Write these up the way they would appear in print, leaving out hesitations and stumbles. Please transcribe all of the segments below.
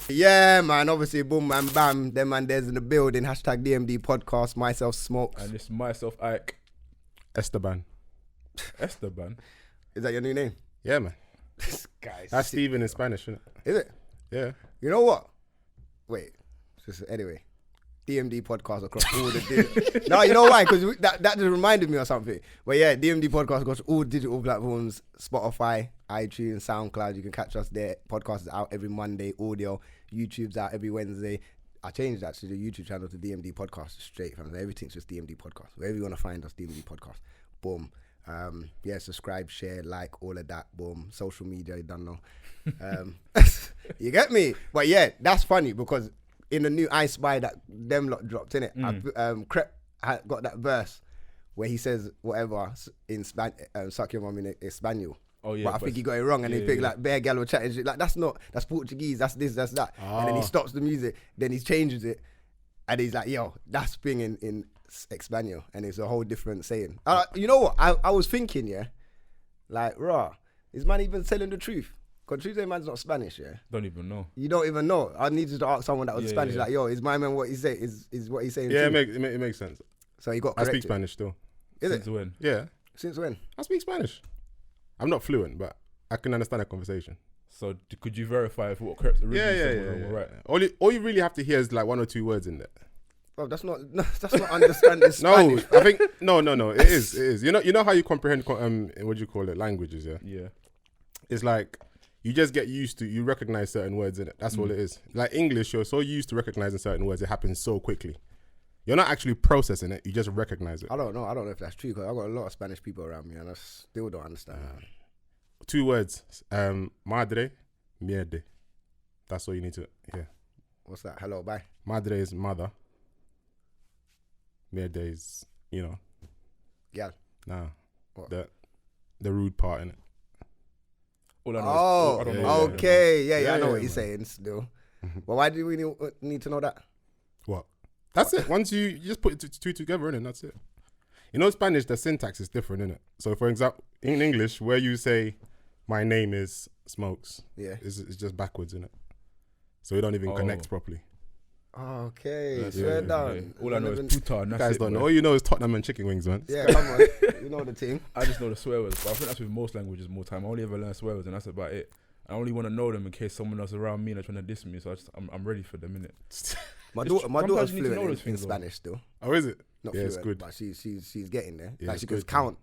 Yeah, man. Obviously, boom, man, bam. Them man, there's in the building. Hashtag DMD podcast. Myself, Smokes. And it's myself, Ike. Esteban. Esteban. Is that your new name? Yeah, man. This guy's That's sick, Steven in bro. Spanish, isn't it? Is it? Yeah. You know what? Wait. Anyway. DMD podcast across all the No, you know why? Because that just reminded me of something. But yeah, DMD podcast across all digital platforms, Spotify, iTunes, SoundCloud. You can catch us there. Podcast is out every Monday, audio. YouTube's out every Wednesday. I changed actually the YouTube channel to DMD podcast straight from everything's just DMD podcast. Wherever you want to find us, DMD podcast. Boom. Yeah, subscribe, share, like, all of that. Boom. Social media, you don't know. You get me? But yeah, that's funny because in the new I Spy that them lot dropped, innit? Crep got that verse where he says whatever in suck your mum in Espanol. Oh yeah. But I think he got it wrong and he picked like bare gal were chatting shit. Like that's Portuguese, that's this, that's that. And then he stops the music, then he changes it and he's like, yo, that's thing in Espanol, and it's a whole different saying. You know what? I was thinking, yeah, like, raw, is man even telling the truth? Because Tuesday man's not Spanish, yeah? Don't even know. You don't even know. I needed to ask someone that was Spanish, like, yo, is my man what he say? Is what he's saying Yeah, true? it makes sense. So he got I corrected. speak Spanish still. Is Since it? when? Yeah. Since when? I speak Spanish. I'm not fluent, but I can understand a conversation. So could you verify if what Crep's originally said Yeah. were right? All you really have to hear is like 1 or 2 words in there. Oh, that's not understanding Spanish. No, I think no. It is. You know how you comprehend what do you call it? Languages, yeah. Yeah. It's like you just get used to, you recognize certain words in it. That's all it is. Like English, you're so used to recognizing certain words, it happens so quickly. You're not actually processing it, you just recognize it. I don't know if that's true because I've got a lot of Spanish people around me and I still don't understand. 2 words. Madre, mierde. That's all you need to hear. What's that? Hello, bye. Madre is mother. Mierde is, Yeah. nah. What? The rude part in it. All I know Oh, I don't know. okay. Yeah, I know Yeah, what you're man. saying still. But why do we need to know that? What? That's it. Once you just put two together in it, that's it. You know, Spanish, the syntax is different, innit? So, for example, in English, where you say, my name is Smokes, Yeah. it's just backwards, innit? So, you don't even connect properly. Okay, That's swear it, down. yeah. All I know is puta and You that's guys it. don't know. bro. All you know is Tottenham and chicken wings, man. Yeah, come on. You know the team. I just know the swear words, but I think that's with most languages more time. I only ever learn swear words and that's about it. I only want to know them in case someone else around me and they're trying to diss me, so I'm ready for them, innit? My Sometimes daughter's you need to know fluent those in things, though. Spanish still. Oh, is it? Not Yeah, fluent, it's good. but she's getting there. Yeah, like it's she can good, count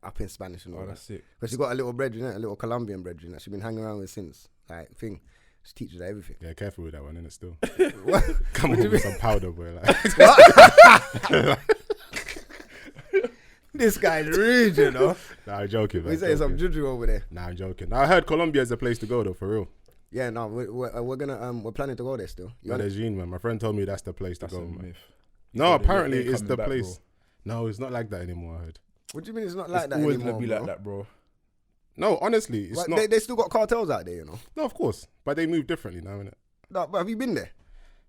up in Spanish and all Oh, that. that's sick. Because she got a little brethren, a little Colombian brethren that she's been hanging around with since. Like, thing. She teaches her everything. Yeah, careful with that one, innit, still. What? Come What do on you with mean? some powder, boy. Like. This guy's rude, you know. Nah, I'm joking, man. We saying some juju over there. Nah, I'm joking. I heard Colombia is the place to go, though, for real. Yeah, no, we're gonna we're planning to go there still. You want- Medellin, man. My friend told me that's the place to That's a go, man. myth. No, Yeah, apparently they're it's the coming back, place. No, it's not like that anymore, I heard. What do you mean it's not like It's that always anymore, gonna be bro? like that, bro. No, honestly, it's But not. they still got cartels out there, you know. No, of course. But they move differently now, innit? No, but have you been there?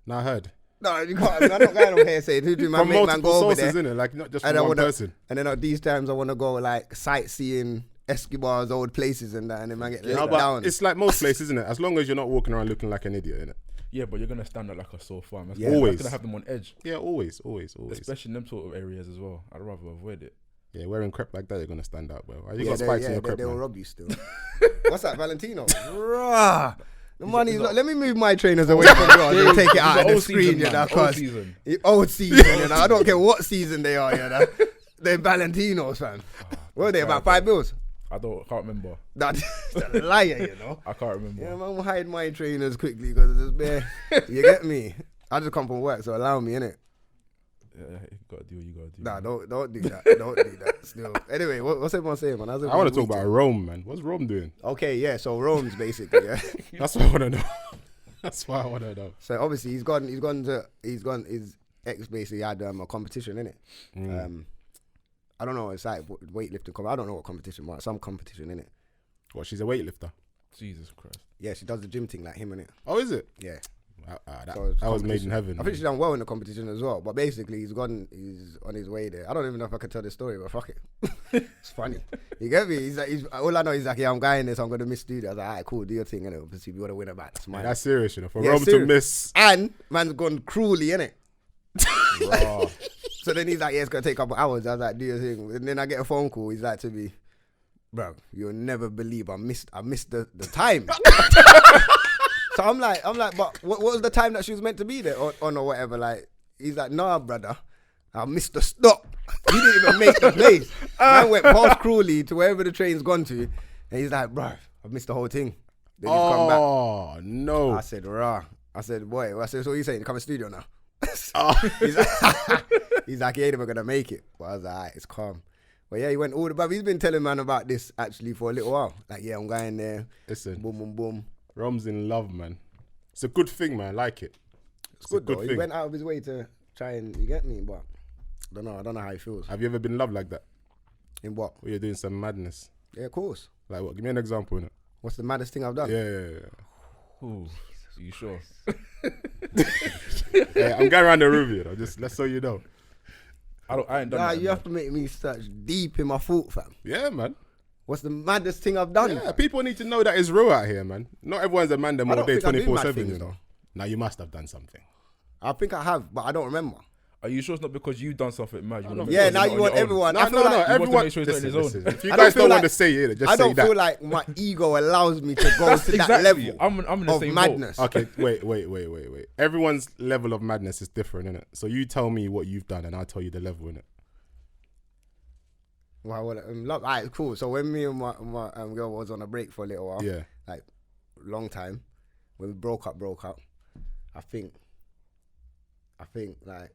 No, I heard. No, you can't. I'm not going on here saying who do my From mate man multiple go over sources, there. innit? Like, not just And from I one wanna- person. And then at these times I want to go like sightseeing Escobar's old places and that, and then man get No, let but down. it's like most places, isn't it? As long as you're not walking around looking like an idiot, innit? Yeah, but you're gonna stand out like a sore farm. Yeah. Always. That's gonna have them on edge, Yeah, always. especially in them sort of areas as well. I'd rather avoid it. Yeah, wearing crepe like that, you're gonna stand out, bro. You Yeah, got spikes in your crepe, they will man. rob you still. What's that, Valentino? Rah. The money is he's not. Let me move my trainers away from yours and take it out of the Old screen, season, you know. man. Old 'Cause season. old season, you know. I don't care what season they are, you know. They're Valentinos, fam. What are they, about $5 bills? I can't remember. That's a liar, you know. I can't remember. Yeah, man, hide my trainers quickly because it's bare. You get me? I just come from work, so allow me, innit? Yeah, you gotta do what you gotta do. Nah, don't do that. Don't do that. Still. Anyway, what's everyone saying, man? I want to talk about Rome, man. What's Rome doing? Okay, yeah. So Rome's basically, yeah. That's what I want to know. That's what I want to know. So obviously his ex basically had a competition, innit? I don't know. It's like weightlifting. I don't know what competition, but some competition, innit? What? She's a weightlifter. Jesus Christ. Yeah, she does the gym thing like him, innit? Oh, is it? Yeah. That was made in heaven. I think she's done well in the competition as well. But basically, he's on his way there. I don't even know if I can tell this story, but fuck it. It's funny. You get me? All I know is like, yeah, I'm going there, so I'm going to miss studio. I was like, all right, cool, do your thing, innit? Obviously, we want to win a match. That's serious, you know. For Rome to miss. And man's gone cruelly, innit? So then he's like, yeah, it's going to take a couple hours. I was like, do your thing. And then I get a phone call. He's like to me, bro, you'll never believe I missed the time. So I'm like, but what was the time that she was meant to be there on or whatever? Like, he's like, nah, brother, I missed the stop. He didn't even make the place. Man went past Crawley to wherever the train's gone to, and he's like, bro, I missed the whole thing. Then he's come back. Oh, no. I said, rah. I said, boy. I said, so what are you saying? Come to studio now. He's like, he ain't even going to make it. But I was like, all right, it's calm. But yeah, he went all the but he's been telling man about this actually for a little while. Like, yeah, I'm going there. Listen. Boom, boom, boom. Rom's in love, man. It's a good thing, man. I like it. It's good though. He went out of his way to try and, you get me? But I don't know how he feels. Have you ever been in love like that? In what? Where you're doing some madness? Yeah, of course. Like what? Give me an example, innit? What's the maddest thing I've done? Yeah. Ooh, are you sure? Yeah, I'm going around the room, you know. Just let's so you know. I ain't done that. You have to make me search deep in my thought, fam. Yeah, man. What's the maddest thing I've done? Yeah, fam? people need to know that it's real out here, man. Not everyone's a man them all day, 24/7. Things, you know. Now you must have done something. I think I have, but I don't remember. Are you sure it's not because you've done something mad? Yeah, now you want everyone. No, everyone. Make sure he's not in his own. Listen. If you guys don't want to say it, just I say don't that. feel like my ego allows me to go to that level I'm in the of same madness. boat. Okay, wait. Everyone's level of madness is different, innit? So you tell me what you've done and I'll tell you the level, innit? Well, all right, cool. So when me and my girl was on a break for a little while, Yeah. like long time, when we broke up, I think like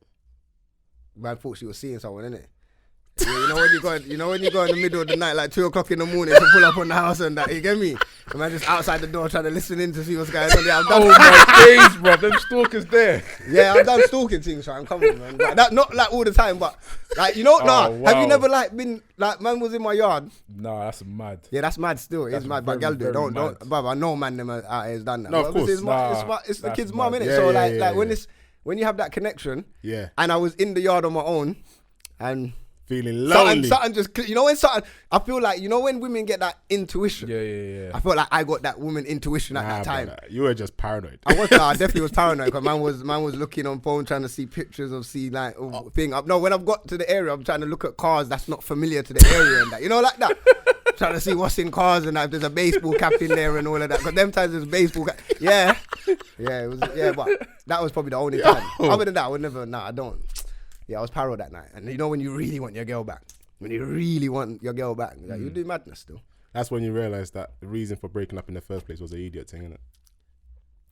man thought she was seeing someone, innit? Yeah, you know when you go in the middle of the night, like 2 o'clock in the morning, to pull up on the house and that, you get me? And man just outside the door trying to listen in to see what's going on. Yeah, I've done my days, bro. Them stalkers there. Yeah, I've done stalking things, so I'm coming, man. But that, not like all the time, but like, you know, Wow. Have you never like been like man was in my yard? Nah, that's mad. Yeah, that's mad still. It's mad, but girl, very don't, mad. bruv, I know man them out here has done that. No, But of course. it's the That's kid's mum, mad. innit? Yeah, So yeah, like when you have that connection, Yeah. and I was in the yard on my own, and Feeling lonely. something just, you know, when something, I feel like, you know, when women get that intuition. Yeah. I feel like I got that woman intuition at that time. Brother, you were just paranoid. I definitely was paranoid because man was looking on phone trying to see pictures of thing. No, when I've got to the area, I'm trying to look at cars that's not familiar to the area and that, you know, like that. Trying to see what's in cars and that, if there's a baseball cap in there and all of that. Because them times there's baseball cap. Yeah, but that was probably the only time. Other than that, I would never. Nah, I don't. Yeah, I was paranoid that night. And you know when you really want your girl back, like, you do madness still. That's when you realise that the reason for breaking up in the first place was an idiot thing, innit?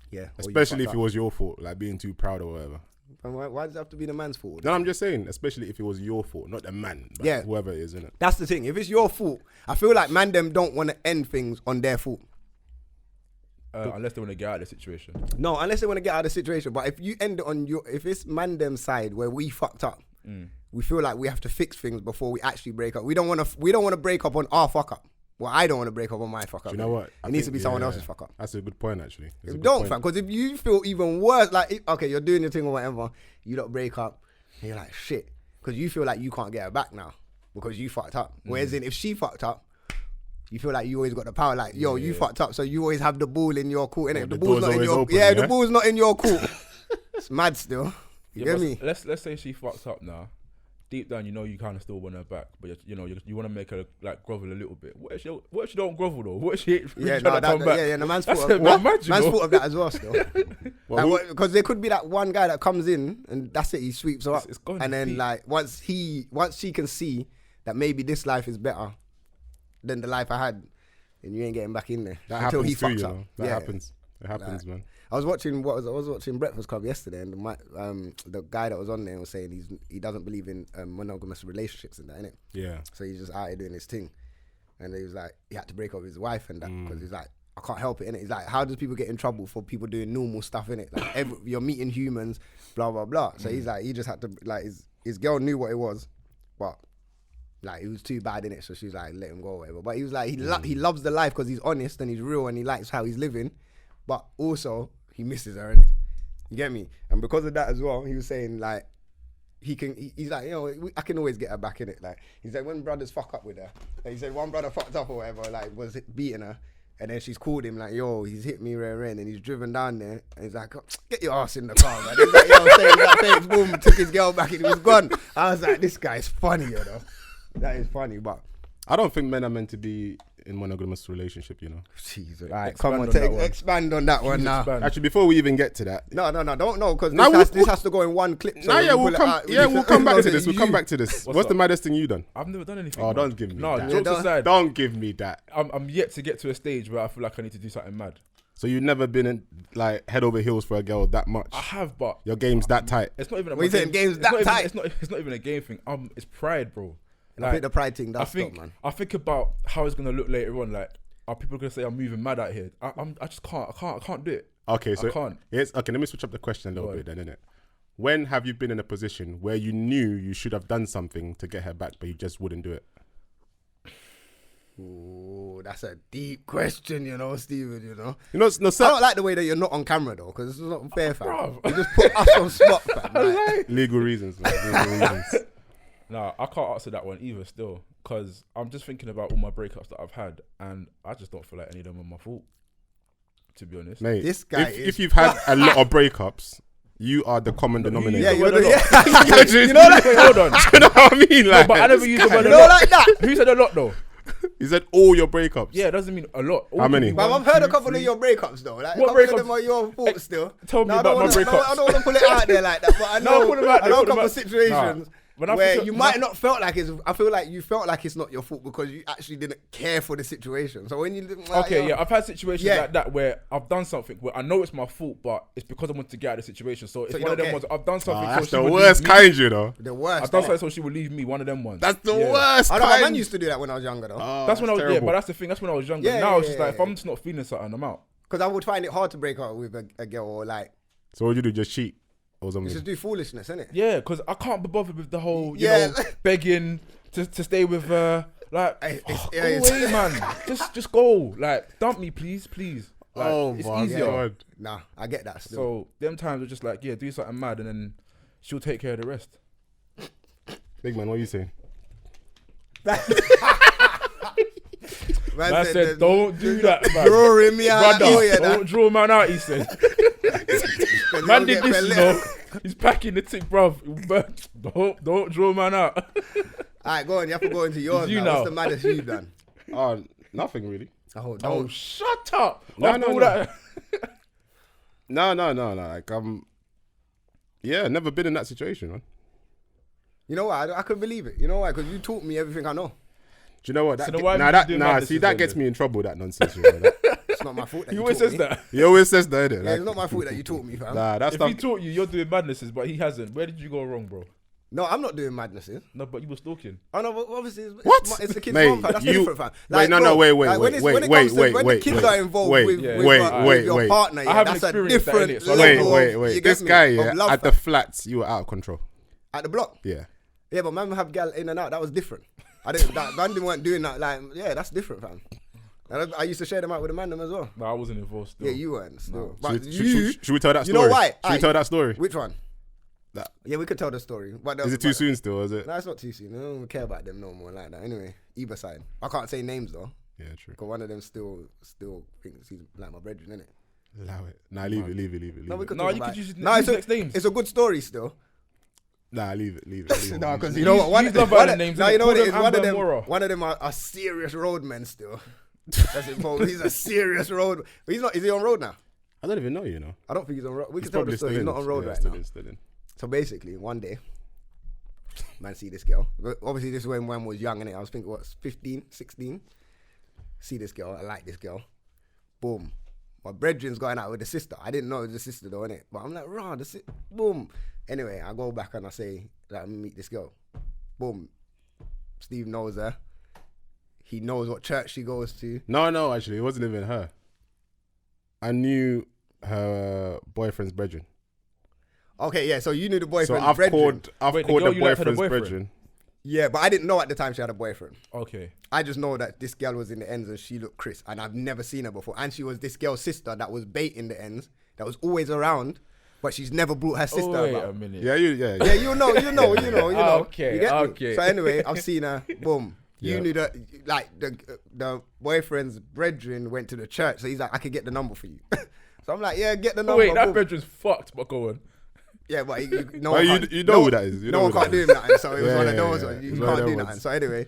Yeah. Especially if it was your fault, like being too proud or whatever. And why does it have to be the man's fault? No, I'm just saying, especially if it was your fault, not the man, but whoever it is, innit? That's the thing. If it's your fault, I feel like man them don't want to end things on their fault. Unless they want to get out of the situation. No, unless they want to get out of the situation. But if you end it on if it's man them side where we fucked up, we feel like we have to fix things before we actually break up. We don't want to break up on our fuck up. Well, I don't want to break up on my fuck up. Do you know what? It needs to be someone else's fuck up. That's a good point, actually. Don't, fam, because if you feel even worse, like, okay, you're doing your thing or whatever, you don't break up, and you're like, shit, because you feel like you can't get her back now because you fucked up. Whereas if she fucked up, you feel like you always got the power, like, yo, you fucked up, so you always have the ball in your court, innit? Oh, The ball's not in your open, the ball's not in your court. It's mad still. You get me? Let's say she fucked up now. Deep down, you know you kind of still want her back, but you want to make her like grovel a little bit. What if she don't grovel though? What if she ain't trying to come back? The man's fault. Man's fault of that as well still. Because there could be that one guy that comes in and that's it. He sweeps her up, and then like once she can see that maybe this life is better than the life I had, then you ain't getting back in there until he fucks up. That happens. It happens, man. I was watching Breakfast Club yesterday, and the guy that was on there was saying he doesn't believe in monogamous relationships and that, innit? Yeah. So he's just out here doing his thing, and he was like, he had to break up with his wife and that because he's like, I can't help it, innit? He's like, how does people get in trouble for people doing normal stuff, innit? Like you're meeting humans, blah blah blah. So he's like, he just had to like his girl knew what it was, but like it was too bad, innit? So she's like, let him go or whatever. But he was like, he loves the life because he's honest and he's real and he likes how he's living, but also he misses her, innit? You get me? And because of that as well, he was saying like, he's like, you know, I can always get her back in it. Like, he said when brothers fuck up with her, like, he said one brother fucked up or whatever, like was beating her. And then she's called him like, yo, he's hit me rare, and he's driven down there. And he's like, get your ass in the car, man. He's like, yo, saying that thanks, boom, took his girl back and he was gone. I was like, this guy's funny, you know. That is funny, but I don't think men are meant to be in monogamous relationship, you know. Jesus. All right, come on, expand on that one now. Actually, before we even get to that. No, don't know, because this has to go in one clip. So we'll come back to this. We'll come back to this. What's the maddest thing you done? I've never done anything. Oh, don't give me that. Jokes aside. Don't give me that. I'm yet to get to a stage where I feel like I need to do something mad. So you've never been in, like, head over heels for a girl that much? I have, but your game's that tight. It's not even game's that tight. It's not even a game thing. It's pride, bro. Like, I think the pride thing, that's stop, man. I think about how it's gonna look later on. Like, are people gonna say I'm moving mad out here? I just can't. I can't do it. Okay, so I can't. Okay, let me switch up the question a little bit then, innit? When have you been in a position where you knew you should have done something to get her back, but you just wouldn't do it? Ooh, that's a deep question, you know, Steven, you know. I don't like the way that you're not on camera, though, because it's not fair, fam. You just put us on spot, fam. Like. Legal reasons, man. Legal reasons. Nah, I can't answer that one either still, because I'm just thinking about all my breakups that I've had, and I just don't feel like any of them are my fault, to be honest. Mate, this guy if you've had a lot of breakups, you are the common denominator. Yeah, you're the you know, like, hold on. Do you know what I mean? Like, no, but I never used the word a lot. lot. Like that. Who said a lot though? He said all your breakups. Yeah, it doesn't mean a lot. How many? But I've heard a couple of your breakups though. Like, what a couple breakups? of them are your fault still. Tell me about my breakups. I don't want to pull it out there like that, but I know a couple of situations. Where you might not felt like it's. I feel like you felt like it's not your fault because you actually didn't care for the situation. So when you I've had situations like that where I've done something where I know it's my fault, but it's because I want to get out of the situation. So it's one of them ones. I've done something. That's the worst kind, you know. The worst. I've done something so she would leave me. One of them ones. That's the worst. I know. My man used to do that when I was younger, though. That's when I was. Yeah, but that's the thing. That's when I was younger. Now it's just like if I'm just not feeling something, I'm out. Because I would find it hard to break up with a girl or like. So what would you do? Just cheat? You just do foolishness, innit? Yeah, because I can't be bothered with the whole, you know, begging to stay with her. Like, go away, man. Just go. Like, dump me, please. Like, it's easier. God. Nah, I get that still. So, them times are just like, yeah, do something mad and then she'll take care of the rest. Big man, what are you saying? Man said, don't do that, man. Drawing me out. Brother, don't draw man out, he said. Man did this, you know. He's packing the tick, bruv. Don't draw man out. Alright, go on. You have to go into yours now. What's the maddest you've done? Nothing really. Oh, shut up. No. Like, never been in that situation, man. You know what? I couldn't believe it. You know why? Because you taught me everything I know. Do you know what? That gets me in trouble, that nonsense. You know, it's not my fault that he always says that. He always says that, innit? Yeah, it's not my fault that you taught me, fam. Nah, that's if he taught you, you're doing madnesses, but he hasn't. Where did you go wrong, bro? No, I'm not doing madnesses. No, but you were stalking. Oh no, but obviously it's the kid's mate, mom, fam. That's different, fam. Like, wait. When the kids are involved with your partner, I haven't that's a experienced that, different innit? level. Wait. This guy, at the flats, you were out of control. At the block? Yeah. Yeah, but man have gal in and out. That was different. Man weren't doing that. Like, yeah, that's different, fam. And I used to share them out with the man as well. No, I wasn't involved still. Yeah, you weren't still. No. But should we tell that story? You know why? Should we tell that story? Which one? Yeah, we could tell the story. But is it too soon still, is it? No, it's not too soon. I don't care about them no more like that. Anyway, either side. I can't say names though. Yeah, true. Because one of them still thinks he's like my brethren, innit? Allow it. Nah, leave it. No, we could you could use his next names. It's a good story still. Nah, leave it. No, because you know what? One of them are serious roadmen still. That's involved. He's a serious road. But is he on road now? I don't even know, you know. I don't think he's on road. We can tell the story. He's not on road right now. Still in. So basically, one day, man, see this girl. Obviously, this is when man was young, innit? I was thinking, 15, 16? See this girl. I like this girl. Boom. My brethren's going out with the sister. I didn't know it was the sister though, innit? But I'm like, boom. Anyway, I go back and I say, like, meet this girl. Boom. Steve knows her. He knows what church she goes to. No, actually, it wasn't even her. I knew her boyfriend's brethren. Okay, yeah, so you knew the boyfriend's I've brethren. called the boyfriend's brethren. Yeah, but I didn't know at the time she had a boyfriend. Okay. I just know that this girl was in the ends and she looked crisp, and I've never seen her before. And she was this girl's sister that was baiting the ends, that was always around. but she's never brought her sister Wait about. a minute. Yeah, Yeah, you know. Okay, You get me? okay. So anyway, I've seen her. Boom. Yeah. You knew that, like the boyfriend's brethren went to the church, so he's like, I could get the number for you. So I'm like, yeah, get the number. Wait, that boom. bedroom's fucked. But go on. Yeah, but Well, no one can't, you know who that is. You no know one who can't that do is. him nothing. So it was Yeah, one of yeah, those yeah. ones. You It's one of can't do them nothing. ones. So anyway,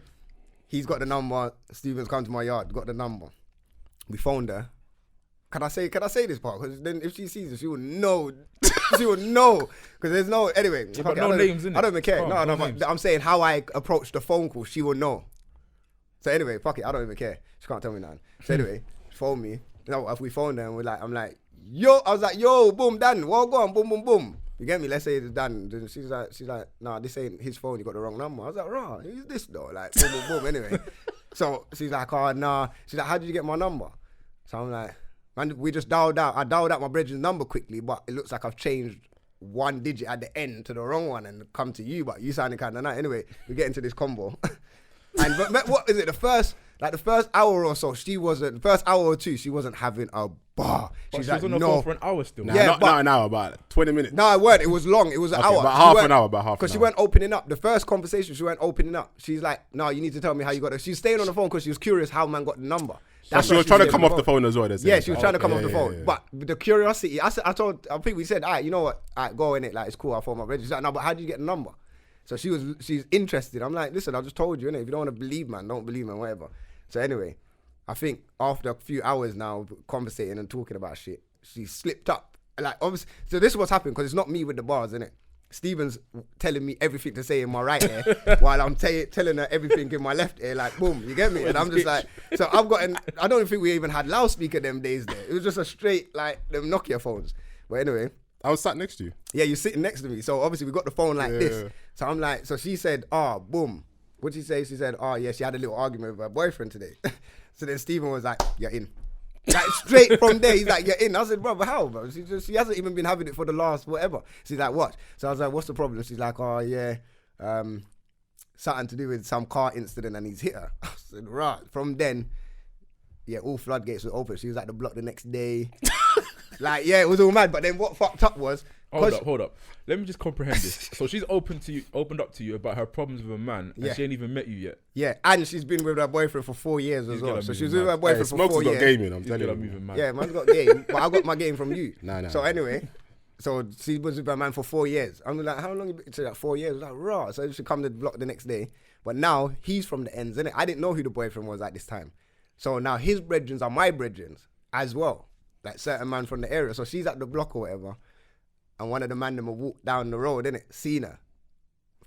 he's got the number. Steven's come to my yard, got the number. We phoned her. Can I say this part? Because then if she sees it, she will know. She will know. Because there's no, anyway. Yeah, but no names, innit? I don't even care. Calm, No, no but names. I'm saying how I approach the phone call, she will know. So anyway, fuck it. I don't even care. She can't tell me nothing. So anyway, phone me. If we phoned her and I'm like, yo, I was like, yo, boom, done. Well, go on, boom, boom, boom. You get me? Let's say it's done. Then she's like, nah, this ain't his phone. You got the wrong number. I was like, rah, who's this though? Like, boom, boom, boom. Anyway, so she's like, oh, nah. She's like, how did you get my number? So I'm like, man, we just dialed out. I dialed out my brethren's number quickly, but it looks like I've changed one digit at the end to the wrong one and come to you, but you sounded kind of nice. Anyway, we get into this combo. And but what is it? The first hour or so, the first hour or two, she wasn't having a bar. But She's she like, was on the no. phone for an hour still. Nah, Yeah, not an hour, about 20 minutes. No, it weren't. It was long. It was an Okay, hour. about She half weren't- an hour, about half an Because she hour. weren't opening up. The first conversation, she weren't opening up. She's like, no, you need to tell me how you got it. She's staying on the phone because she was curious how man got the number. But she why was trying to staying come on off the phone as well. they're saying. Yeah, she was trying to come Okay, off the yeah, phone. yeah. But the curiosity, I think we said, all right, you know what? All right, go in it. Like, it's cool. I'll phone my brother. She's like, no, but how did you get the number? So she's interested. I'm like, listen, I just told you, innit? If you don't want to believe, man, don't believe, man, whatever. So anyway, I think after a few hours now, conversating and talking about shit, she slipped up. Like, obviously, so this is what's happened, because it's not me with the bars, innit? Steven's telling me everything to say in my right ear while I'm telling her everything in my left ear, like, boom, you get me? And I'm just like, so I don't even think we even had loudspeaker them days there. It was just a straight, like, them Nokia phones. But anyway. I was sat next to you. Yeah, you're sitting next to me. So obviously we got the phone like this. Yeah. So I'm like, so she said, boom. What'd she say? She said, yeah, she had a little argument with her boyfriend today. So then Steven was like, you're in. Like straight from there, he's like, you're in. I said, bro, but how, bro? She hasn't even been having it for the last whatever. She's like, what? So I was like, what's the problem? She's like, oh yeah, something to do with some car incident and he's hit her. I said, right. From then, yeah, all floodgates were open. She was at the block the next day. Like, yeah, it was all mad. But then what fucked up was, Hold up. Let me just comprehend this. So she's opened up to you about her problems with a man, and Yeah. she ain't even met you yet. yeah, and she's been with her boyfriend for 4 years as He's well. gonna So be she was mad. with her boyfriend for Smokes 4 got years. gaming, I'm He's telling gonna you. move mad. Yeah, man's got game, but I got my game from you. Nah. So anyway, so she was with her man for 4 years. I'm like, how long you been? She's like, 4 years. I was like, raw. So she come to the block the next day. But now he's from the ends, innit? I didn't know who the boyfriend was at this time. So now his brethrens are my brethrens as well. Like certain man from the area. So she's at the block or whatever. And one of the man them walked down the road, innit? Seen her.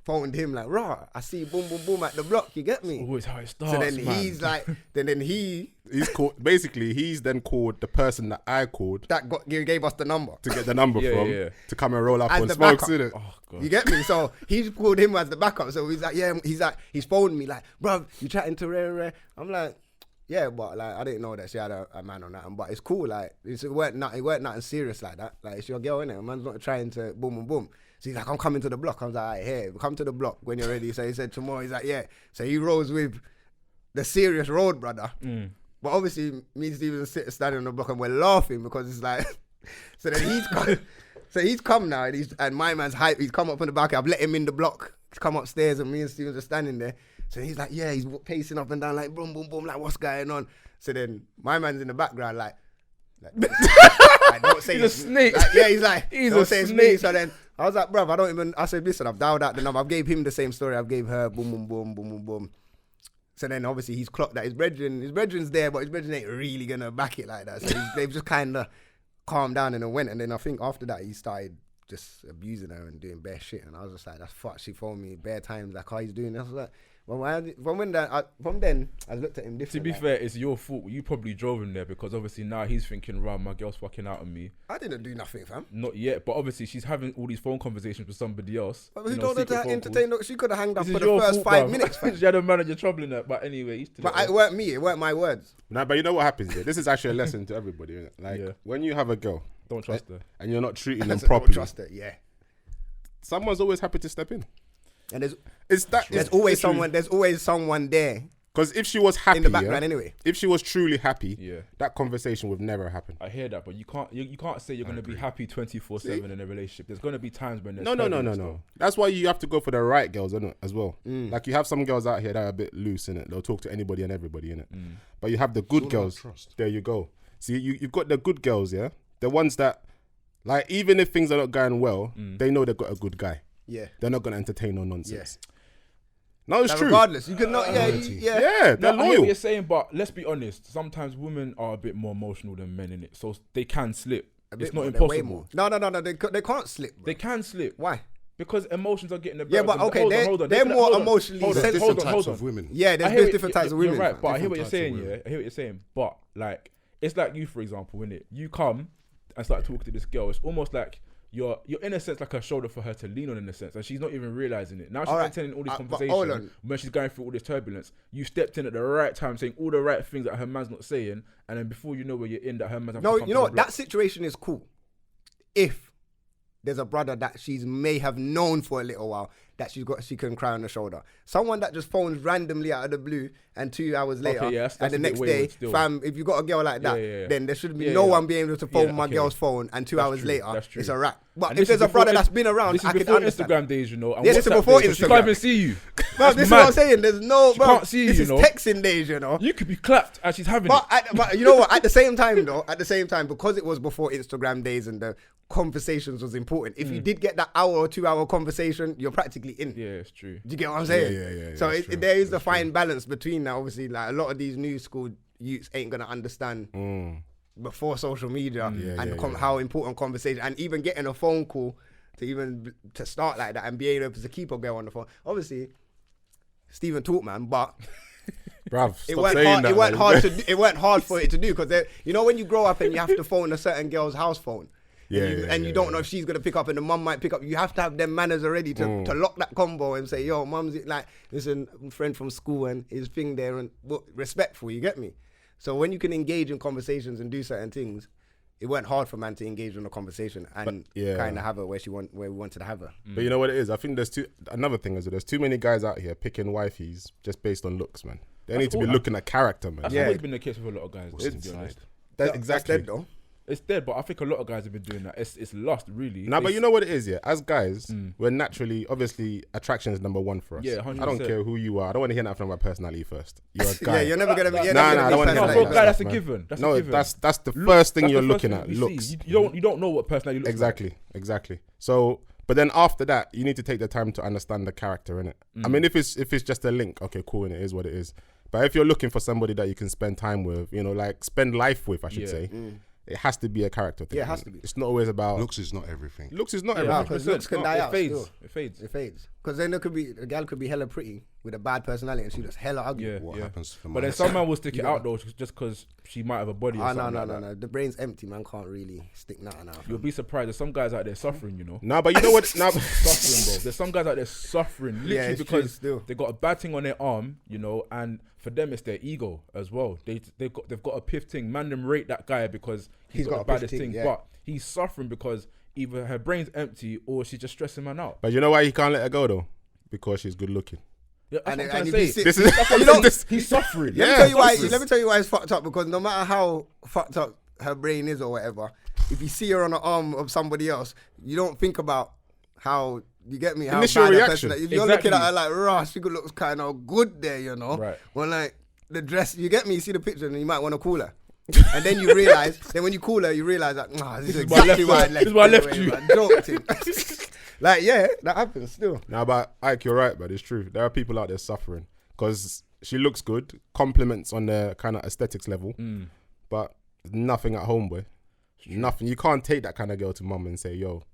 Phoned him like, raw, I see boom, boom, boom at the block. You get me? Always how it starts. So then man. he's like, He's called, basically, he's then called the person that I called gave us the number. to get the number Yeah, from yeah. to come and roll up As on the Smokes, backup. innit? Oh god. You get me? So he's called him as the backup. So he's like, yeah, he's phoned me like, bruv, you chatting to Rare? I'm like, yeah, but like I didn't know that she had a man on that. But it's cool, like it weren't nothing serious like that. Like it's your girl, innit? A man's not trying to boom boom boom. So he's like, I'm coming to the block. I was like, all right, here, come to the block when you're ready. So he said tomorrow. He's like, yeah. So he rolls with the serious road brother. But obviously me and Steven standing on the block and we're laughing because it's like, so then he's come. So he's come now and my man's hype. He's come up on the back. I've let him in the block. He's come upstairs and me and Steven are standing there. So he's like, yeah, he's pacing up and down like boom, boom, boom, like what's going on? So then my man's in the background like don't say He's a snake. Like, yeah, he's like, He's don't a say it's me. snake. So then I was like, bruv, I said, listen, I've dialed out the number. I gave him the same story. I gave her boom, boom, boom, boom, boom, boom. So then obviously he's clocked that his brethren's there, but his brethren ain't really gonna back it like that. So they've just kind of calmed down and then went. And then I think after that he started just abusing her and doing bare shit. And I was just like, that's fuck. She phoned me bare times like how he's doing this. I was like, from then I looked at him different. To be like, fair, it's your fault. You probably drove him there because obviously now he's thinking, right, my girl's fucking out on me. I didn't do nothing, fam. Not yet, but obviously she's having all these phone conversations with somebody else. But who told her to entertain? She could have hanged up This for is the your first fault, 5 bruv. minutes, fam. She had a manager troubling her, but anyway, used to But it weren't me. It weren't my words. Nah, but you know what happens here? This is actually a lesson to everybody, innit? Like, Yeah. when you have a girl don't trust her. and you're not treating them I said, don't properly, trust her. Yeah. someone's always happy to step in. And There's there's always someone there Because if she was happy, in the background anyway. If she was truly happy, that conversation would never happen. I hear that, but you can't say you're going to be happy 24/7 in a relationship. There's going to be times when there's no. That's why you have to go for the right girls, isn't it, as well. Like you have some girls out here that are a bit loose in it. They'll talk to anybody and everybody in it. But you have the good girls. There you go. See, you've got the good girls, yeah, the ones that, like, even if things are not going well, they know they've got a good guy. Yeah, they're not going to entertain no nonsense. Yeah. No, it's true. Regardless, you can not. They're loyal. I hear what you're saying, but let's be honest. Sometimes women are a bit more emotional than men in it, so they can slip. It's not impossible. No. They can't slip. Bro. They can slip. Why? Because emotions are getting the Yeah, better. but okay, they're more emotionally sensitive. Different types of women. Yeah, there's different types of women. You're right, but I hear what you're saying. Yeah, I hear what you're saying. But like, it's like you, for example, innit? You come and start talking to this girl. It's almost like you're in a sense like a shoulder for her to lean on, in a sense, and she's not even realizing it. Now she's entertaining all these conversations when she's going through all this turbulence. You stepped in at the right time, saying all the right things that her man's not saying, and then before you know where you're in, that her man's. No, you know what? That situation is cool. If there's a brother that she may have known for a little while that she can cry on the shoulder. Someone that just phones randomly out of the blue and 2 hours later that's and the next day, fam, if you got a girl like that, then there should be no one being able to phone my girl's phone and 2 hours later, it's a wrap. But if there's a brother that's been around, I can understand. Instagram days, you know. Yeah, this is before Instagram. She can't even see you. Bro, this is what I'm saying. There's no, she can't see you, this you is know. texting days, you know. You could be clapped as she's having it. But you know what? At the same time, because it was before Instagram days and the conversations was important. If you did get that hour or 2 hour conversation, you're practically in. Yeah, it's true. Do you get what I'm saying? Yeah. So there is the fine balance between that. Obviously, like a lot of these new school youths ain't gonna understand before social media how important conversation and even getting a phone call to start like that and being able to keep a girl on the phone. Obviously, Stephen talk, man, but. Bruv, it weren't hard for it to do because you know when you grow up and you have to phone a certain girl's house phone. And you don't know if she's gonna pick up and the mum might pick up. You have to have them manners already to lock that combo and say, "Yo, mum's like, listen, friend from school and his thing there and respectful." You get me? So when you can engage in conversations and do certain things, it weren't hard for man to engage in a conversation and kind of have her where we wanted to have her. But you know what it is? I think another thing is that there's too many guys out here picking wifeys just based on looks, man. They need to be looking at character, man. That's always been the case with a lot of guys. To be honest. Exactly. Dead, though. It's dead, but I think a lot of guys have been doing that. It's lost, really. But you know what it is, yeah? As guys, we're naturally, obviously, attraction is number one for us. Yeah, 100%. I don't care who you are. I don't want to hear nothing about personality first. You're a guy. You're never going to be... I don't want to hear for a guy, that's a given. That's the first thing you're looking at, looks. You don't know what personality looks like. Exactly. So... But then after that, you need to take the time to understand the character, innit? I mean, if it's just a link, okay, cool, and it is what it is. But if you're looking for somebody that you can spend time with, you know, like spend life with, I should say, it has to be a character thing. Yeah, it has to be. It's not always about... Looks is not everything. Looks is not everything. Because looks can die out. It fades. Because then a gal could be hella pretty with a bad personality and she looks hella ugly. Yeah, what happens for But then some man will stick it out though just because she might have a body or something. No. The brain's empty, man. Can't really stick nothing out. You'll be surprised. There's some guys out there suffering, you know. Nah, but you know what? Suffering, bro. There's some guys out there suffering literally because they got a bad thing on their arm, you know, and for them it's their ego as well. They've got a piff thing. Man, them rate that guy because he's got the baddest thing, but he's suffering because either her brain's empty or she's just stressing man out. But you know why he can't let her go though? Because she's good looking. Yeah, and I'm trying to say. He's suffering. Let me tell you why it's fucked up. Because no matter how fucked up her brain is or whatever, if you see her on the arm of somebody else, you don't think about how. You get me? How initial bad reaction. If you're looking at her like, rah, she looks kind of good there, you know. Right. When like the dress, you get me? You see the picture and you might want to call her. And then you realise, when you call her, you realise that, this is exactly why I left. This is why I left you. Like, yeah, that happens still. Nah, but Ike, you're right, but it's true. There are people out there suffering because she looks good, compliments on the kind of aesthetics level, but nothing at home, boy. Nothing. You can't take that kind of girl to mum and say, yo,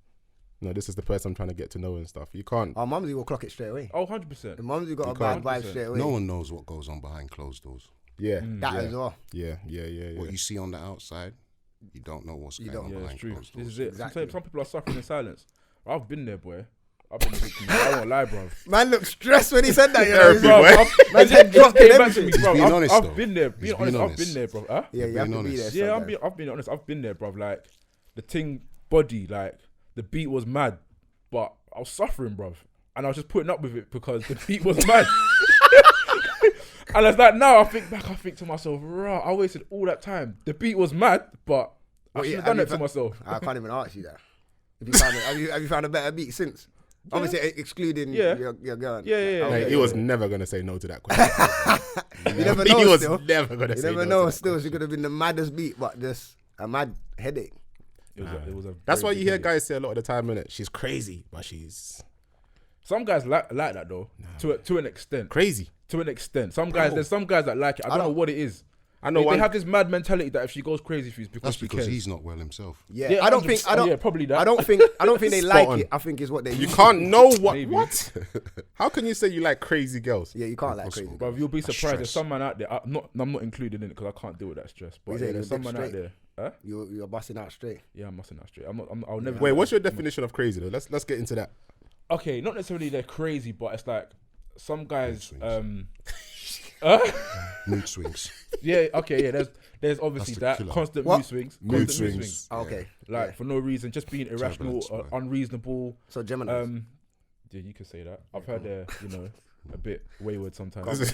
no, this is the person I'm trying to get to know and stuff. You can't. Our mumsy will clock it straight away. Oh, 100%. The mumsy got a bad vibe straight away. No one knows what goes on behind closed doors. Yeah. That as well. Yeah. What you see on the outside, you don't know what's going on behind closed doors. This is it. Exactly. Some people are suffering in silence. I've been there, boy. I've been a victim. I won't lie, bro. Man looked stressed when he said that. Man's head dropped He's being honest, I've been there. Being honest, I've been there, bro. Huh? Yeah, you have to be there. Yeah, I've been honest. I've been there, bro. Like, the thing body, like, the beat was mad, but I was suffering, bro. And I was just putting up with it because the beat was mad. And it's like now I think to myself, rah, I wasted all that time. The beat was mad, but I should have done it to myself. I can't even ask you that. If you found have you found a better beat since? Yeah. Obviously, excluding your girl. Yeah. Like, he was never gonna say no to that question. You never know. He was still. never gonna say no. You never know. To Still, she could have been the maddest beat, but just a mad headache. It was a That's why very you big hear headache. guys say a lot of the time, innit? She's crazy, but she's Some guys like that though, to an extent. crazy. To an extent, there's some guys that like it. I don't know what it is. I know They have this mad mentality that if she goes crazy for you, it's because That's she because cares. he's not well himself. Yeah, I don't think. Yeah, probably that. I don't think they Spot like on. it. I think it's what they. You can't know what. Maybe. What? How can you say you like crazy girls? Yeah, you can't like Impossible. crazy. But you'll be surprised. There's stress. some man out there. I'm not included in it because I can't deal with that stress. But You yeah, saying there's you're some man dick out there. Huh? You're busting out straight. Yeah, I'm mustn't that straight. I'll never. Wait, do what's that. your definition of crazy though? Let's get into that. Okay, not necessarily they're crazy, but it's like some guys. Mood swings. Yeah. Okay. Yeah. There's obviously That's the that killer. constant What? mood swings. Mood Constant swings. Okay. Like Yeah. for no reason, just being irrational, Turbulence, man. unreasonable. So Gemini. Yeah, you could say that. I've heard they're a bit wayward sometimes.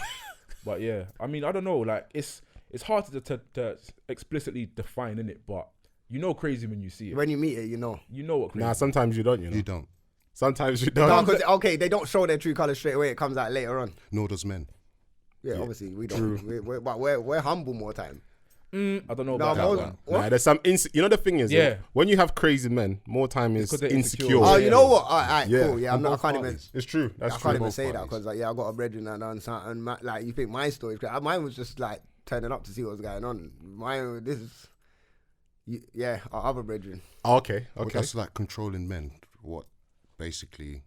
But yeah, I mean, I don't know. Like it's hard to explicitly define in it, but you know crazy when you see it. when you meet it, you know. You know what crazy. Nah, sometimes you don't. You know. You don't. Sometimes you No, don't. because they don't show their true colors straight away. It comes out later on. Nor does men. Yeah, obviously we don't. But we're humble more time. I don't know No, about that most- one. what? Nah, there's some. You know the thing is, Yeah. when you have crazy men, more time is Because they're insecure. insecure. Oh, Yeah. you know what? All right, Yeah. cool. Yeah, I'm not. I both can't even. parties. It's true. That's I true. can't even both say that parties. because I got a brethren that done something. Like you think my story? Mine was just like turning up to see what was going on. Mine, this is. Yeah, our other brethren. Oh, okay. Well, Okay. that's like controlling men. What basically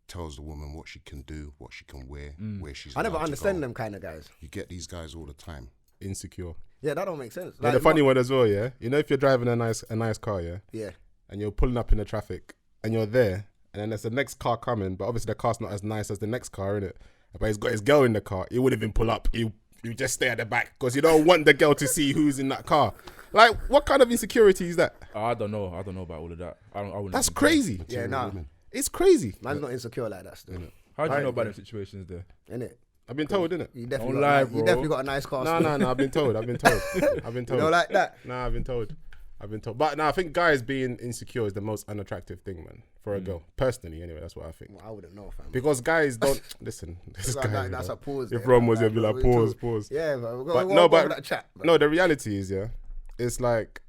tells the woman what she can do, what she can wear, where she's. I never allowed to understand go. them kind of guys. You get these guys all the time. Insecure. Yeah, that don't make sense. Yeah, the funny one as well, yeah. You know, if you're driving a nice car, yeah, Yeah. and you're pulling up in the traffic, and you're there, and then there's the next car coming, but obviously the car's not as nice as the next car, innit? But he's got his girl in the car. He wouldn't even pull up. You just stay at the back because you don't want the girl to see who's in that car. Like, what kind of insecurity is that? I don't know about all of that. I wouldn't That's even- crazy. Yeah, Material nah. women. It's crazy. Man's not insecure like that still. How do you Right, know about yeah. them situations there? Innit? I've been told, innit? You definitely Don't got lie, you bro. definitely got a nice car. No, still. I've been told. I've been told. You know, like that. Nah, I've been told. But no, I think guys being insecure is the most unattractive thing, man, for a girl. Personally, anyway, that's what I think. Well, I wouldn't know, fam. Because guys don't listen. This Like guy, that's you a know. pause. If there, Ron man. was, he'd be like, we pause, talk- pause. Yeah, but But we'll no, go but over that chat. no, the reality is, yeah, it's like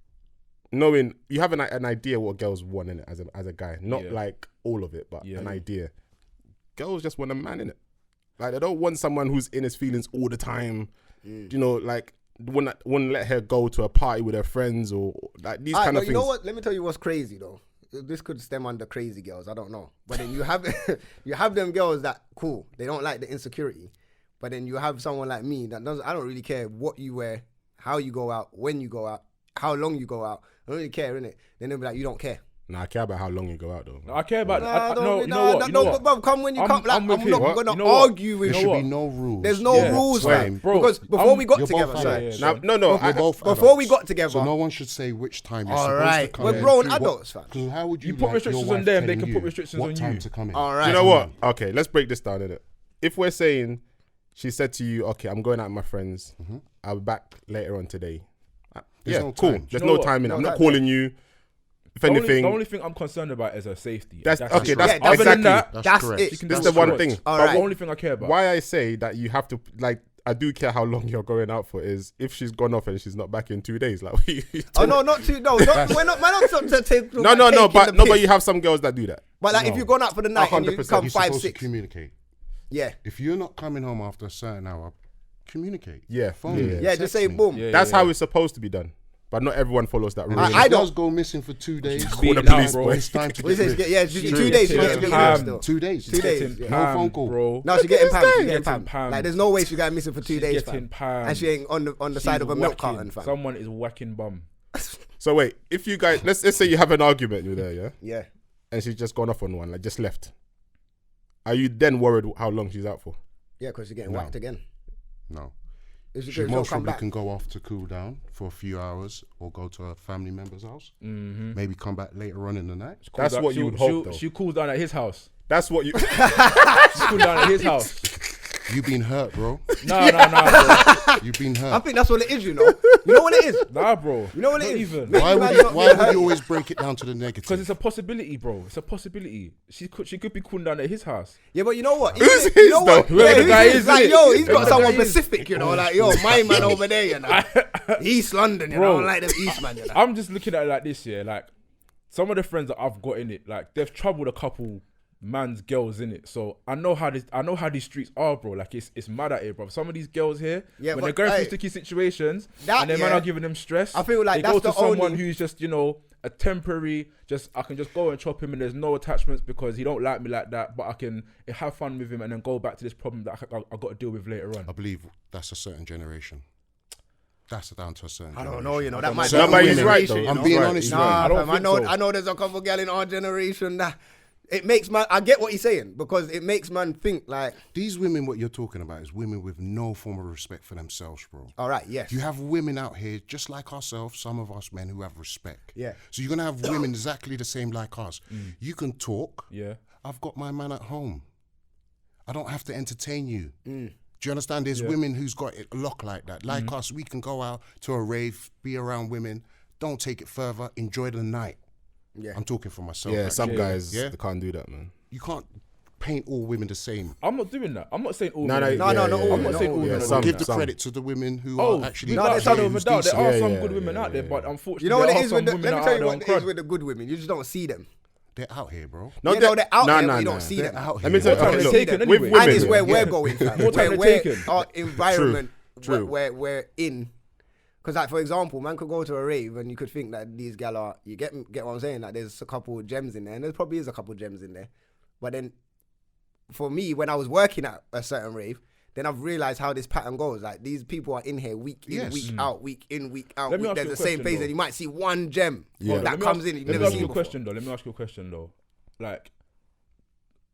knowing you have an idea what girls want in it as a guy, not Yeah. like all of it, but Yeah. an idea. Girls just want a man in it. Like they don't want someone who's in his feelings all the time. You know, like wouldn't let her go to a party with her friends or like these kind of things. You know what? Let me tell you what's crazy though. This could stem under crazy girls. I don't know. But then you have you have them girls that cool. They don't like the insecurity. But then you have someone like me that doesn't. I don't really care what you wear, how you go out, when you go out, how long you go out. I don't really care, innit? Then they'll be like, you don't care. Nah, I care about how long you go out though. I care about. Nah, No, you know what? You know what? But come when you come. Like, I'm with I'm you. not What? gonna You know what? argue with You There you. know should what? be no rules. There's no Yeah, rules, same. fam. Bro, Because before we got you're together, both sorry. adults. Now, no, You're both Before we adults. got together, So no one should say which time you're all supposed to right, come we're in. grown What- adults, fam. Because how would you, You put like restrictions your on wife them, they telling can put you restrictions what on time you. to come in? All right. Do you know what? Okay, let's break this down, innit? If we're saying she said to you, okay, I'm going out with my friends. I'll be back later on today. There's Yeah, no cool. time. There's You know no what? time in it. I'm No not time. calling you. If anything, the only thing I'm concerned about is her safety. That's it. okay. That's Yeah, Other than exactly. that, That's correct. it. she can This is do the one what she thing. wants. All That's right. the only thing I care about. Why I say that you have to like. I do care how long you're going out for. Is if she's gone off and she's not back in 2 days. Like, Oh no, not too. No, not, we're not. Man, I'm to take. no, but you have some girls that do that. But like, if you've gone out for the night and you 100%. come You're 5, supposed to 6, communicate. yeah, If you're not coming home after a certain hour, communicate. Yeah, Phone yeah, me, yeah. yeah, text just say me. boom. Yeah, That's yeah, how yeah. it's supposed to be done. But not everyone follows that rule. I If don't- girls go missing for 2 days. Beat the it out, police, bro. boy. It's time to What get is rid. it? Yeah, 2 True. days. She Yeah. gets to get Ham. rid still. 2 days. 2 days. Getting Yeah. No pammed, phone call. bro. No, she getting pammed. She getting Getting pammed. pammed. Like, there's no way she got missing for 2 days, getting fam. pammed. And she ain't on the side She's of a milk whacking. carton, fam. Someone is whacking bum. So wait, if you guys, let's say you have an argument with her, yeah, Yeah. and she's just gone off on one, like just left. Are you then worried how long she's out for? Yeah, because she's getting No. whacked again. No. If She she don't most come probably back. can go off to cool down for a few hours or go to a family member's house. Mm-hmm. Maybe come back later on in the night. That's what you would hope, though. She cools down at his house. That's what you. She cools down at his house. You been hurt, bro. Nah, bro. You been hurt. I think that's what it is, you know. You know what it is? Nah, bro. You know what Not it is? even. Maybe Why man's would not being hurt. you always break it down to the negative? Because it's a possibility, bro. It's a possibility. She could be cooling down at his house. Yeah, but you know what? Who's You his know what? though? Whoever the guy who's is, his? Like, innit? yo, he's got Whoever the someone guy is. Pacific, you know, like, yo, my man over there, you know. East London, you know, I Bro. don't like them East man, you know. I'm just looking at it like this, yeah. Like, some of the friends that I've got in it, like, they've troubled a couple man's girls in it. So I know how these streets are, bro. Like, it's mad at it, bro. Some of these girls here, Yeah, when but, they're going hey, through sticky situations that, and their man yeah, are giving them stress, I feel like they that's go to the someone only- who's just, you know, a temporary, I can just go and chop him and there's no attachments because he don't like me like that, but I can have fun with him and then go back to this problem that I got to deal with later on. I believe that's a certain generation. That's down to a certain I generation. don't know, you know, that might Certain be our he's women- right, generation, though. you I'm know. being Right, honest, he's man. I don't Fam, think so. I know there's a couple girl in our generation that it makes man, I get what he's saying, because it makes man think like, These women, what you're talking about, is women with no form of respect for themselves, bro. all right, yes. You have women out here, just like ourselves, some of us men who have respect. Yeah. So you're going to have women exactly the same like us. You can talk. Yeah. I've got my man at home. I don't have to entertain you. Do you understand? There's women who's got it locked like that. Like us, we can go out to a rave, be around women. Don't take it further. Enjoy the night. Yeah. I'm talking for myself. Yeah, actually. some guys, Yeah. they can't do that, man. You can't paint all women the same. I'm not doing that. I'm not saying all No, men. no, No, yeah, no, yeah, all yeah. I'm not saying all Yeah, men. some- Give the some. credit to the women who Oh, are actually without out a shadow here of a who's doubt, there decent. are Yeah, some yeah, good women yeah, out there, yeah, but yeah. unfortunately, You know what there it are is some with the, women let me that tell are you out what there it on is with the good women. You just don't see them. They're out here, bro. No, they're out Nah, there, nah, but you nah. don't see They're them. out Let here. me tell you, More time okay, to look, take it with anyway. women, And it's where yeah. we're going, fam. More time Where to take it. our environment, True. where we're in. Because, like, for example, man could go to a rave and you could think that these gal are, you get what I'm saying? Like, there's a couple of gems in there, and there probably is a couple of gems in there. But then, for me, when I was working at a certain rave, then I've realized how this pattern goes. Like, these people are in here week in, Yes. week out, week in, week out. Let me ask There's you the a same question, face, though. and you might see one gem Yeah. that Let me comes ask- in you've Let never me ask seen you a before. question though. Let me ask you a question though. Like,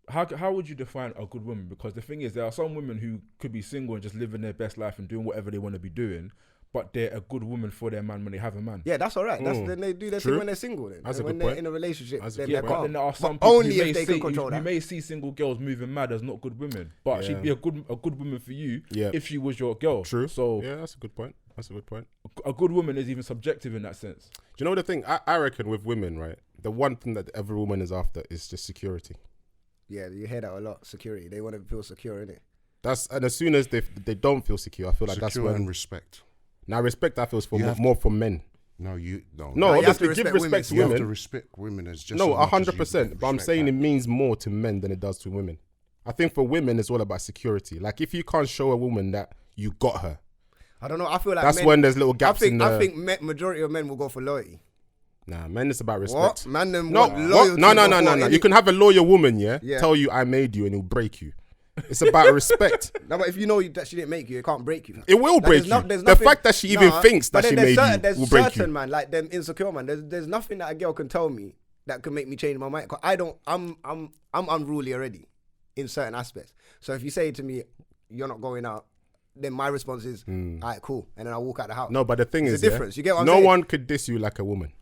how would you define a good woman? Because the thing is, there are some women who could be single and just living their best life and doing whatever they want to be doing, but they're a good woman for their man when they have a man. Yeah, that's all right. That's then they do their True. thing when they're single. Then That's a when good they're point. in a relationship, That's a then good they're point. But then calm. there are some But people only who if may they see, can control you that. may see single girls moving mad as not good women, but Yeah. she'd be a good woman for you Yeah. if she was your girl. True. So Yeah, that's a good point. That's a good point. a good woman is even subjective in that sense. Do you know the thing? I reckon with women, right? The one thing that every woman is after is just security. Yeah, you hear that a lot. Security. They want to feel secure in it. And as soon as they don't feel secure, I feel like that's Secure when. and respect. Now respect, I feel, is for You more, have more for men. No, you don't. No, you have to obviously give respect women. respect to You have to women. respect women as just No, as much as you 100%. But I'm respect saying it that. means more to men than it does to women. I think for women, it's all about security. Like if you can't show a woman that you got her, I don't know. I feel like that's men, when there's little gaps in the. I think majority of men will go for loyalty. Nah, men, it's about What? respect. Man, them No, want what? loyalty. No. before You any- can have a loyal woman, yeah, Yeah. tell you I made you and it'll break you. It's about respect. No, but if you know that she didn't make you, it can't break you. It will Like, break there's no- you. there's The nothing- fact that she even thinks but that she then made you there's will break certain you. man, like them insecure man. There's nothing that a girl can tell me that can make me change my mind. 'Cause I'm unruly already in certain aspects. So if you say to me, you're not going out, then my response is, all right, cool, and then I walk out the house. No, but the thing There's is, a difference. yeah, You get what I'm no saying? one could diss you like a woman.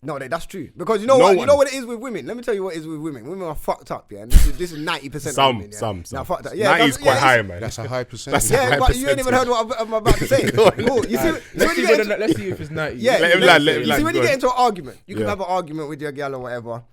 No, that's true. Because you know No what? You one. know what it is with women. Let me tell you what it is with women. Women are fucked up, yeah. And this is 90% of women. Yeah? Some. Now, fucked up. 90 is quite high, it's- man. That's a high percentage. That's a Yeah, high but you ain't even heard what I'm about to say. Cool. You see, Let's see, when you get into- let's see if it's 90. yeah, Let him you land, let him see, land, when go you get on. into an argument, you can Yeah. have an argument with your girl or whatever,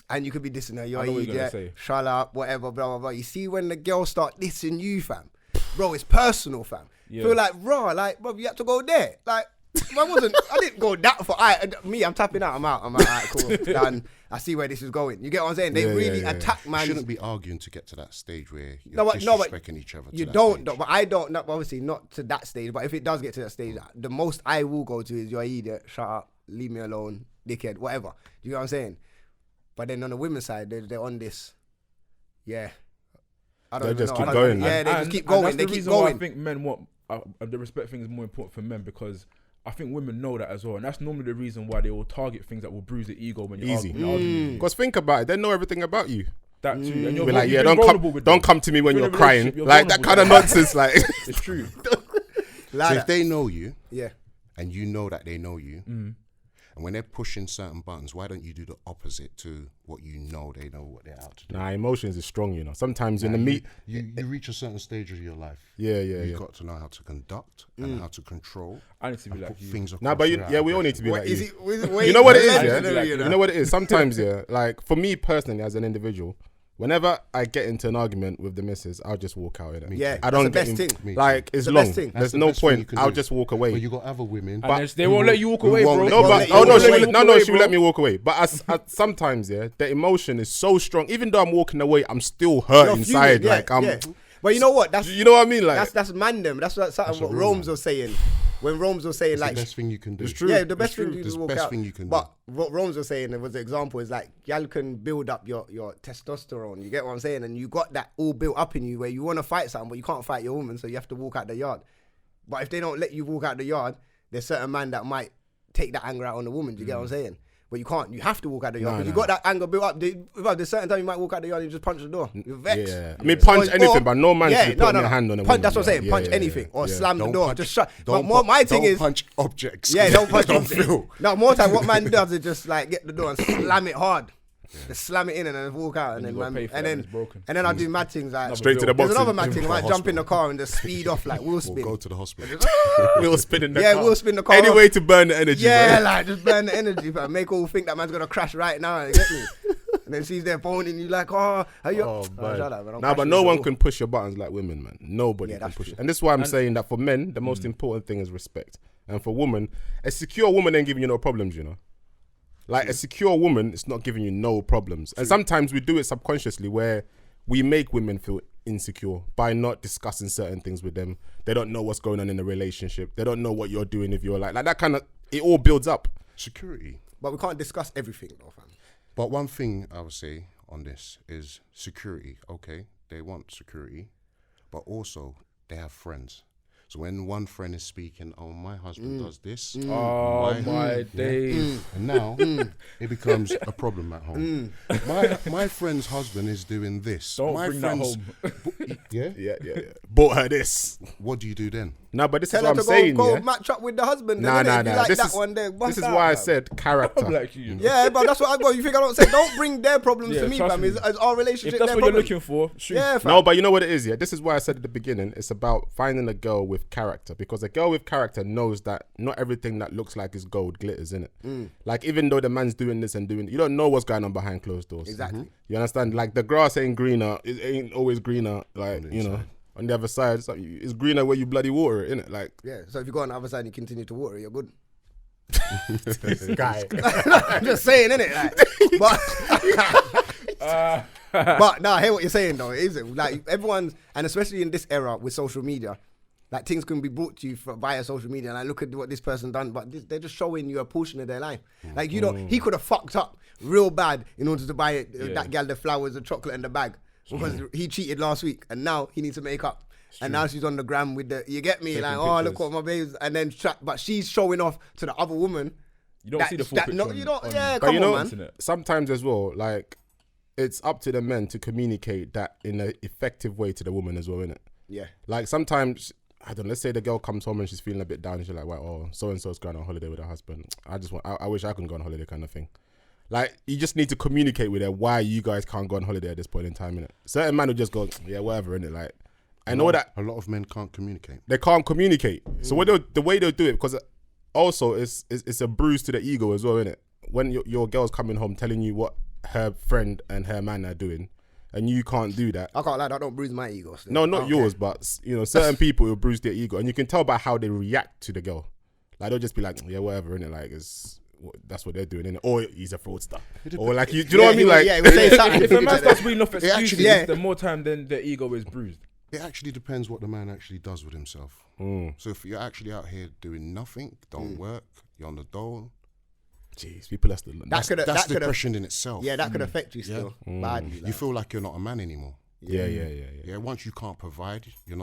and you could be dissing her. You're I know what you're gonna idiot, say. shut up, whatever, blah, blah, blah. You see when the girls start dissing you, fam, bro, it's personal, fam. Yeah. Feel like, raw, like, bro, you had to go there. Like, I didn't go that for, I'm tapping out, I'm out, all right, cool, done. I see where this is going. You get what I'm saying? They Yeah, really yeah. attack You man. shouldn't be arguing to get to that stage where you're No, but disrespecting each other. You to that don't, stage. no, but I don't. No, obviously, not to that stage. But if it does get to that stage, the most I will go to is you're an idiot. Shut up. Leave me alone, dickhead. Whatever. You know what I'm saying? But then on the women's side, they're on this. Yeah. I don't They even just know. keep going, Yeah, man. they just keep going. That's They the keep reason why I going. think men want the respect thing is more important for men, because I think women know that as well, and that's normally the reason why they will target things that will bruise the ego when you're Easy. arguing. Because think about it, they know everything about you. That too, and you're Be like, you've yeah, been don't vulnerable come, with don't them. come to me when If you're in a crying. relationship, you're Like that kind of vulnerable with nonsense. Like, It's true. So if they know you Yeah. and you know that they know you, And when they're pushing certain buttons, why don't you do the opposite to what you know they know what they're out to do? Nah, emotions is strong, you know. Sometimes in the meet, You reach a certain stage of your life. You've got to know how to conduct and how to control. I need to be like put you. things Nah, but we all need to be like you. You know what it is, yeah? yeah? You know what it is? Sometimes, yeah, like for me personally as an individual, whenever I get into an argument with the missus, I'll just walk out. Innit? Yeah, I don't that's get the best thing. like it's the long. best thing. There's the no best thing you point. can I'll do. just walk away. But you got other women. And they won't let you walk away, bro. No, but They won't let you walk away, she will let me walk away. But sometimes, yeah, the emotion is so strong. Even though I'm walking away, I'm still hurt You're inside. fuming, Like I'm. yeah. But you know what? That's You know what I mean? Like that's man them. That's what something a what real Rome's man. was saying. When Rome's was saying It's like the best thing you can do. It's true. yeah, the best It's true. thing you It's can the walk best out. thing you can But what Rome's was saying, there was an example, is like, y'all can build up your testosterone. You get what I'm saying? And you got that all built up in you where you want to fight something, but you can't fight your woman, so you have to walk out the yard. But if they don't let you walk out the yard, there's certain man that might take that anger out on the woman. Do you get what I'm saying? But you can't. You have to walk out the yard because you got that anger built up. There's certain time you might walk out the yard and you just punch the door. You're vexed. Yeah. I mean, punch anything, but no man should put no. their hand on a punch, woman. That's what I'm saying. Yeah, Punch yeah, anything or yeah. slam the Don't door. punch- Just shut. But Don't my thing don't is, punch objects. yeah, don't punch Don't objects. feel. No, more time what man does is just like get the door and slam it hard. Just slam it in and then walk out and then you gotta man, pay for and that then when it's broken. and then I do mad things like Straight to the There's boxing. another mad thing. I might For jump in the hospital. car and just speed off like wheel Or spin. go to the hospital. We'll spin in the Yeah, car. we'll spin the car Any off. way to burn the energy. Yeah, bro. like just burn the energy, but make all think that man's gonna crash right now and get me. And then she's there phoning you like, oh, are you? Oh, man. shut up, man. I'm Nah, but crashing no into one the wall. can push your buttons like women, man. Nobody Yeah, can that's push true. it. And this is why I'm saying that for men, the most important thing is respect. And for women, a secure woman ain't giving you no problems, you know. Like a secure woman, it's not giving you no problems. And sometimes we do it subconsciously where we make women feel insecure by not discussing certain things with them. They don't know what's going on in the relationship. They don't know what you're doing if you're like that kind of, it all builds up. Security. But we can't discuss everything though, fam. But one thing I would say on this is security. Okay, they want security, but also they have friends. So when one friend is speaking, oh, my husband does this. Oh my days. And now it becomes a problem at home. My friend's husband is doing this. Don't my bring that friend's, home. Yeah? Yeah. Bought her this. What do you do then? No, but this Tell is her what to I'm saying, go yeah? match up with the husband. Nah. If you like This that is, one there, this is bust why I out, fam. said character. I'm like you. Yeah, but that's what I got. You think I don't say? Don't bring their problems Yeah, to me, trust fam. me. It's our relationship. If that's their what you're problem. looking for, shoot. Yeah, fam. No, but you know what it is, yeah? This is why I said at the beginning, it's about finding a girl with character. Because a girl with character knows that not everything that looks like is gold glitters, innit? Like, even though the man's doing this and doing, you don't know what's going on behind closed doors. Exactly. You understand? Like, the grass ain't greener, it ain't always greener, like, you know, on the other side, it's greener where you bloody water it, innit? Like, Yeah. So if you go on the other side and you continue to water, it, you're good. this guy. I'm just saying, innit? Like, but no, I hear what you're saying though. It is like everyone's, and especially in this era with social media, like things can be brought to you via social media. And I look at what this person done, but they're just showing you a portion of their life. Like, you know, he could have fucked up real bad in order to buy that gal the flowers, the chocolate, and the bag because he cheated last week, and now he needs to make up. And now she's on the gram with the, you get me, Taking like, oh, look pictures. what my babe's, and then but she's showing off to the other woman. You don't see the full picture. No, you don't. on Yeah, But come you know, on, man. sometimes as well, like, it's up to the men to communicate that in an effective way to the woman as well, innit? Yeah. Like, sometimes, I don't know, let's say the girl comes home and she's feeling a bit down and she's like, well, oh, so-and-so's going on holiday with her husband. I wish I could go on holiday kind of thing. Like, you just need to communicate with her why you guys can't go on holiday at this point in time, innit? Certain man will just go, yeah, whatever, innit? Like, I know that A lot of men can't communicate. they can't communicate. So the way they'll do it, because also it's a bruise to the ego as well, innit? When your girl's coming home telling you what her friend and her man are doing, and you can't do that. I can't lie, that don't bruise my ego. Still. No, not Okay. yours, but you know, certain people will bruise their ego, and you can tell by how they react to the girl. Like, they'll just be like, yeah, whatever, innit? Like, that's what they're doing, innit? Or he's a fraudster, or like, do you know what I mean? Like, yeah, he was saying something. If a man starts reading off excuses, actually- yeah. the more time then the ego is bruised. It actually depends what the man actually does with himself. So if you're actually out here doing nothing, don't work, you're on the dole, jeez, people that's the That could that's that could depression in itself. yeah, that could affect you still badly. You feel like you're not a man anymore. yeah. Yeah, once you can't provide, you're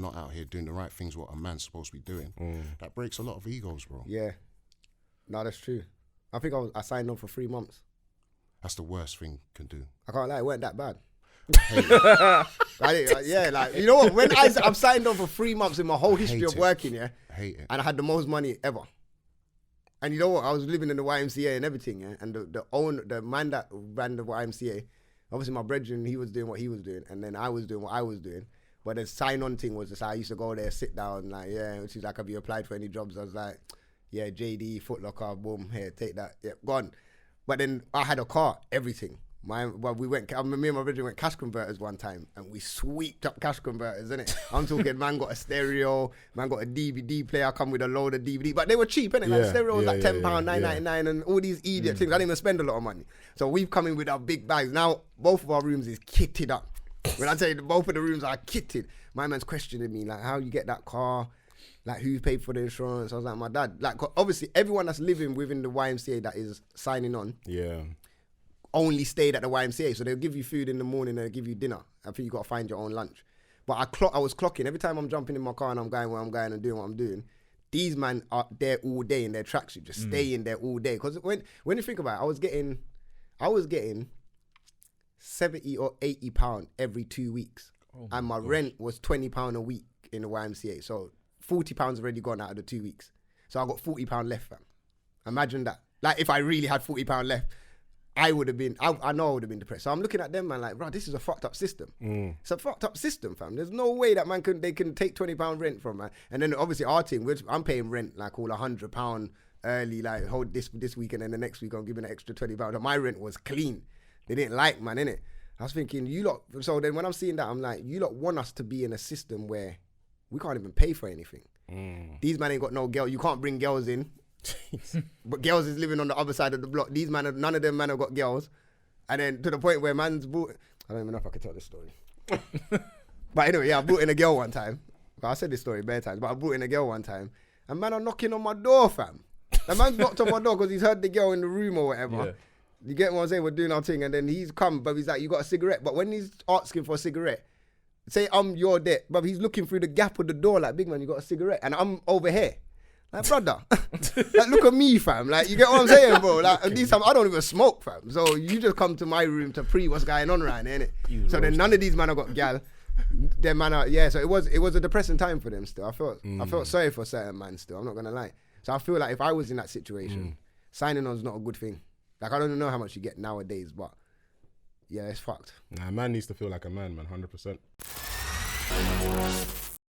not out here doing the right things what a man's supposed to be doing. That breaks a lot of egos, bro. Yeah, no, that's true. I think I signed on for 3 months. That's the worst thing you can do. I can't lie, it weren't that bad. Yeah, like, you know what? When I've signed on for 3 months in my whole history of it. working, yeah, I hate it. and I had the most money ever. And you know what? I was living in the YMCA and everything, yeah? And the man that ran the YMCA, obviously my brethren, he was doing what he was doing, and then I was doing what I was doing. But the sign-on thing was just I used to go there, sit down, like, yeah, she's like, have you applied for any jobs? I was like, yeah, JD, Foot Locker, boom, here, take that, yeah, gone. But then I had a car, everything. Me and my brethren went cash converters one time, and we sweeped up cash converters, innit? I'm talking, man got a stereo, man got a DVD player, come with a load of DVD, but they were cheap, innit? Like stereo was like £10, $9.99, and all these idiot things. I didn't even spend a lot of money. So we've come in with our big bags. Now both of our rooms is kitted up. When I tell you both of the rooms are kitted, my man's questioning me like, how you get that car? Like, who paid for the insurance? I was like, my dad. Like, obviously, everyone that's living within the YMCA that is signing on, only stayed at the YMCA. So they'll give you food in the morning and they'll give you dinner. I think you got to find your own lunch. But I was clocking. Every time I'm jumping in my car and I'm going where I'm going and doing what I'm doing, these men are there all day in their tracksuit, just staying there all day. Because when you think about it, I was getting 70 or 80 pound every 2 weeks. And my rent was £20 a week in the YMCA. So 40 pounds already gone out of the 2 weeks. So I got £40 left, fam. Imagine that. Like, if I really had £40 left, I would have been, I know I would have been depressed. So I'm looking at them, man, like, bro, this is a fucked up system. It's a fucked up system, fam. There's no way that they can take £20 rent from, man. And then obviously our team, I'm paying rent like all £100 early, like hold this week and then the next week I'm giving an extra £20. My rent was clean. They didn't like, man, innit? I was thinking, you lot, so then when I'm seeing that, I'm like, you lot want us to be in a system where we can't even pay for anything. These man ain't got no girl. You can't bring girls in. But girls is living on the other side of the block. These man, none of them man have got girls. And then to the point where man's bought, I don't even know if I can tell this story. But anyway, yeah, I brought in a girl one time. Well, I said this story bare times, but I brought in a girl one time. And man are knocking on my door, fam. The man's knocked on my door because he's heard the girl in the room or whatever. Yeah. You get what I'm saying? We're doing our thing. And then he's come, but he's like, you got a cigarette? But when he's asking for a cigarette, say I'm your debt, but he's looking through the gap of the door like, big man, you got a cigarette? And I'm over here. Like, brother, like, look at me, fam. Like, you get what I'm saying, bro? Like, these times I don't even smoke, fam. So you just come to my room to what's going on right now, innit? So then none of these man have got gal. Them man are, yeah, so it was a depressing time for them still. I felt sorry for certain man still, I'm not gonna lie. So I feel like if I was in that situation, signing on is not a good thing. Like, I don't know how much you get nowadays, but yeah, it's fucked. Nah, a man needs to feel like a man, 100%.